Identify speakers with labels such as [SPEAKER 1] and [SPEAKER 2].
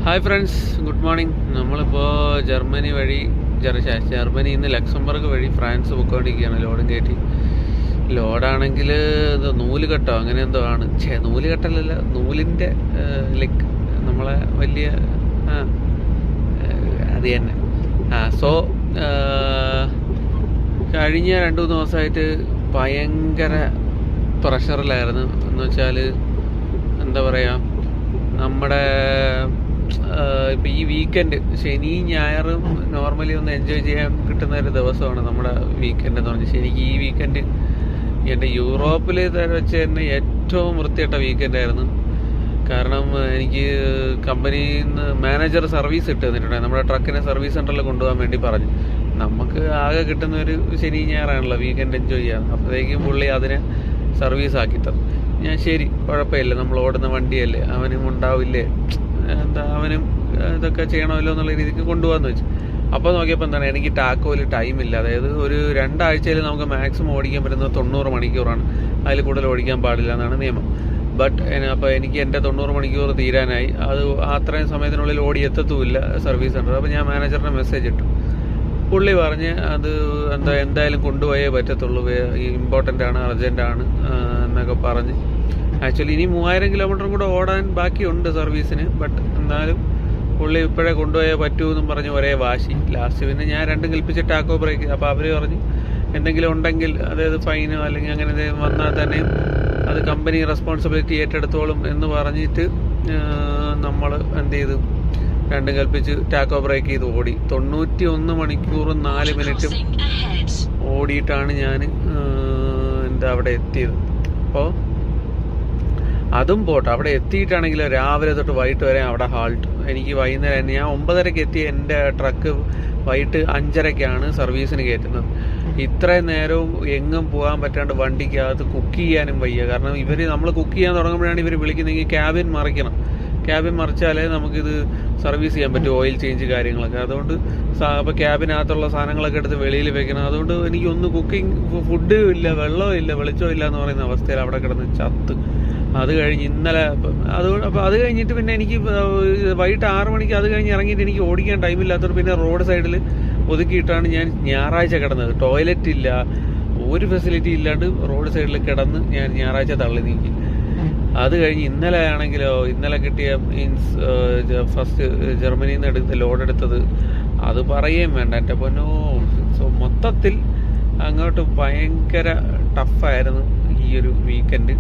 [SPEAKER 1] Hi friends, good morning. നമ്മളിപ്പോൾ Germany വഴി ജർമ്മനിയിൽ നിന്ന് ലക്സംബർഗ് വഴി ഫ്രാൻസ് പൊയ്ക്കൊണ്ടിരിക്കുകയാണ്. ലോഡും കയറ്റി. ലോഡാണെങ്കിൽ ഇത് നൂല് കെട്ടോ അങ്ങനെ എന്തോ ആണ്. നൂല് കെട്ടല്ലല്ല, നൂലിൻ്റെ ലൈക്ക് നമ്മളെ വലിയ അത് തന്നെ. സോ കഴിഞ്ഞ 2-3 ദിവസമായിട്ട് ഭയങ്കര പ്രഷറിലായിരുന്നു. എന്ന് വെച്ചാൽ എന്താ പറയുക, നമ്മുടെ ഇപ്പം ഈ വീക്കെൻഡ് ശനി ഞായറും നോർമലി ഒന്ന് എൻജോയ് ചെയ്യാൻ കിട്ടുന്ന ഒരു ദിവസമാണ് നമ്മുടെ വീക്കെൻഡ് എന്ന് പറഞ്ഞാൽ. ശരിക്കും ഈ വീക്കെൻഡ് എൻ്റെ യൂറോപ്പിൽ വെച്ച് തന്നെ ഏറ്റവും വൃത്തികെട്ട വീക്കെൻഡായിരുന്നു. കാരണം എനിക്ക് കമ്പനിയിൽ നിന്ന് മാനേജർ സർവീസ് ഇട്ട് തന്നിട്ടുണ്ടായിരുന്നു. നമ്മുടെ ട്രക്കിനെ സർവീസ് സെൻ്ററിൽ കൊണ്ടുപോകാൻ വേണ്ടി പറഞ്ഞു. നമുക്ക് ആകെ കിട്ടുന്ന ഒരു ശനി ഞായറാണല്ലോ വീക്കെൻഡ് എൻജോയ് ചെയ്യാൻ. അപ്പോഴത്തേക്കും പുള്ളി അതിനെ സർവീസ് ആക്കി തന്നു. ഞാൻ ശരി, കുഴപ്പമില്ല, നമ്മൾ ഓടുന്ന വണ്ടിയല്ലേ, അവനും ഉണ്ടാവില്ലേ, എന്താ അവനും ഇതൊക്കെ ചെയ്യണമല്ലോ എന്നുള്ള രീതിക്ക് കൊണ്ടുപോകാമെന്ന് വെച്ചു. അപ്പോൾ നോക്കിയപ്പോൾ എന്താണ്, എനിക്ക് ടാക്കോല് ടൈമില്ല. അതായത് ഒരു 2 ആഴ്ചയിൽ നമുക്ക് മാക്സിമം ഓടിക്കാൻ പറ്റുന്നത് 90 മണിക്കൂറാണ്. അതിൽ കൂടുതൽ ഓടിക്കാൻ പാടില്ല എന്നാണ് നിയമം. ബട്ട് അപ്പോൾ എനിക്ക് എൻ്റെ 90 മണിക്കൂർ തീരാനായി. അത് അത്രയും സമയത്തിനുള്ളിൽ ഓടി എത്തത്തുമില്ല സർവീസ് സെൻ്റർ. അപ്പോൾ ഞാൻ മാനേജറിനെ മെസ്സേജ് ഇട്ടു. പുള്ളി പറഞ്ഞ് അത് എന്തായാലും കൊണ്ടുപോയേ പറ്റത്തുള്ളൂ, ഇമ്പോർട്ടൻ്റ് ആണ്, അർജൻറ്റാണ് എന്നൊക്കെ പറഞ്ഞ്. ആക്ച്വലി ഇനി 3000 കിലോമീറ്ററും കൂടെ ഓടാൻ ബാക്കിയുണ്ട് സർവീസിന്. ബട്ട് എന്നാലും പുള്ളി ഇപ്പോഴേ കൊണ്ടുപോയേ പറ്റൂ എന്നും പറഞ്ഞ് ഒരേ വാശി. ലാസ്റ്റ് പിന്നെ ഞാൻ 2 കൽപ്പിച്ച് ടാക്കോ ബ്രേക്ക്. അപ്പോൾ അവർ പറഞ്ഞ് എന്തെങ്കിലും ഉണ്ടെങ്കിൽ, അതായത് ഫൈനോ അല്ലെങ്കിൽ അങ്ങനെ എന്തെങ്കിലും വന്നാൽ തന്നെയും അത് കമ്പനി റെസ്പോൺസിബിലിറ്റി ഏറ്റെടുത്തോളും എന്ന് പറഞ്ഞിട്ട് നമ്മൾ എന്ത് ചെയ്തു, 2 കൽപ്പിച്ച് ടാക്കോ ബ്രേക്ക് ചെയ്ത് ഓടി. 91 മണിക്കൂറും 4 മിനിറ്റും ഓടിയിട്ടാണ് ഞാൻ അവിടെ എത്തിയത്. അപ്പോൾ അതും പോട്ടെ, അവിടെ എത്തിയിട്ടാണെങ്കിൽ രാവിലെ തൊട്ട് വൈകിട്ട് വരെ അവിടെ ഹാൾട്ട്. എനിക്ക് വൈകുന്നേരം, ഞാൻ 9:30 എത്തിയ എൻ്റെ ട്രക്ക് വൈകിട്ട് 5:30 സർവീസിന് കയറ്റുന്നത്. ഇത്രയും നേരവും എങ്ങും പോകാൻ പറ്റാണ്ട് വണ്ടിക്കകത്ത് കുക്ക് ചെയ്യാനും വയ്യ. കാരണം നമ്മൾ കുക്ക് ചെയ്യാൻ തുടങ്ങുമ്പോഴാണ് ഇവർ വിളിക്കുന്നതെങ്കിൽ ക്യാബിൻ മറിക്കണം. ക്യാബിൻ മറിച്ചാലേ നമുക്കിത് സർവീസ് ചെയ്യാൻ പറ്റും, ഓയിൽ ചേഞ്ച് കാര്യങ്ങളൊക്കെ. അതുകൊണ്ട് അപ്പോൾ ക്യാബിനകത്തുള്ള സാധനങ്ങളൊക്കെ എടുത്ത് വെളിയിൽ വെക്കണം. അതുകൊണ്ട് എനിക്കൊന്ന് ഫുഡ് ഇല്ല, വെള്ളവും ഇല്ല, വെളിച്ചവും ഇല്ല എന്ന് പറയുന്ന അവസ്ഥയിൽ അവിടെ കിടന്ന് ചത്ത്. അത് കഴിഞ്ഞ് ഇന്നലെ അപ്പോൾ അത് കഴിഞ്ഞിട്ട് പിന്നെ എനിക്ക് വൈകിട്ട് 6 മണിക്ക് അത് കഴിഞ്ഞ് ഇറങ്ങിയിട്ട് എനിക്ക് ഓടിക്കാൻ ടൈമില്ലാത്തതുകൊണ്ട് പിന്നെ റോഡ് സൈഡിൽ ഒതുക്കിയിട്ടാണ് ഞാൻ ഞായറാഴ്ച കിടന്നത്. ടോയ്ലറ്റ് ഇല്ല, ഒരു ഫെസിലിറ്റി ഇല്ലാണ്ട് റോഡ് സൈഡിൽ കിടന്ന് ഞാൻ ഞായറാഴ്ച തള്ളി നീക്കി. അത് കഴിഞ്ഞ് ഇന്നലെ ആണെങ്കിലോ, ഇന്നലെ കിട്ടിയ ഫസ്റ്റ് ജർമ്മനിയിൽ നിന്ന് ലോഡ് എടുത്തത് അത് പറയുകയും വേണ്ട എൻ്റെ പൊന്നോ. സോ മൊത്തത്തിൽ അങ്ങോട്ട് ഭയങ്കര ടഫായിരുന്നു ഈ ഒരു വീക്കെൻഡ്.